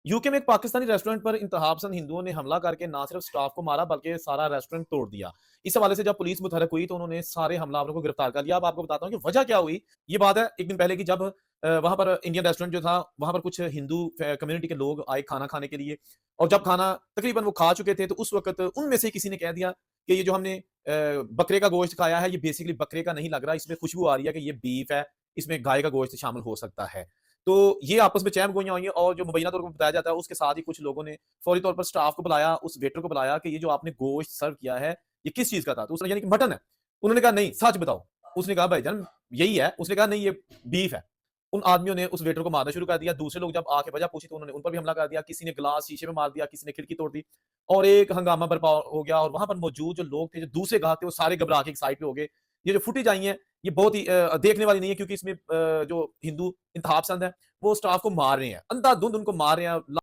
UK में एक Pakistani restaurant पर इंतहापसंद हिंदुओं ने हमला करके ना सिर्फ स्टाफ को मारा बल्कि सारा रेस्टोरेंट तोड़ दिया। इस हवाले से जब पुलिस मुतहरक हुई तो उन्होंने सारे हमलावरों को गिरफ्तार कर लिया। अब आपको बताता हूँ कि वजह क्या हुई। ये बात है एक दिन पहले की, जब वहाँ पर इंडियन रेस्टोरेंट जो था, वहाँ पर कुछ हिंदू कम्युनिटी के लोग आए खाना खाने के लिए। और जब खाना तकरीबन वो खा चुके थे तो उस वक़्त उनमें से किसी ने कह दिया कि ये जो हमने बकरे का गोश्त खाया है, ये बेसिकली बकरे का नहीं लग रहा, इसमें खुशबू आ रही है कि ये बीफ है, इसमें गाय का गोश्त शामिल हो सकता है। तो ये आपस में चहम-गोइयाँ हुई हैं और जो मुबैना तौर पर बताया जाता है, उसके साथ ही कुछ लोगों ने फौरी तौर पर स्टाफ को बुलाया, उस वेटर को बुलाया कि ये जो आपने गोश्त सर्व किया है, ये किस चीज़ का था? तो उसने, यानी कि मटन है। उन्होंने कहा नहीं, सच बताओ। उसने कहा भाईजान यही है। उसने कहा नहीं, ये बीफ है। उन आदमियों ने उस वेटर को मारना शुरू कर दिया। दूसरे लोग जब आके वजह पूछी तो उन्होंने उन पर भी हमला कर दिया। किसी ने गिलास शीशे में मार दिया, किसी ने खिड़की तोड़ दी और एक हंगामा बर्पा हो गया और वहाँ पर मौजूद जो लोग थे, जो दूसरे ग्राहक थे, वो सारे घबरा के एक साइड पे हो गए। ये जो फुटेज आई है, ये बहुत ही देखने वाली नहीं है, क्योंकि इसमें जो हिंदू इंतहा पसंद है, वो स्टाफ को मार रहे हैं। अंधाधुंध उनको मार रहे हैं।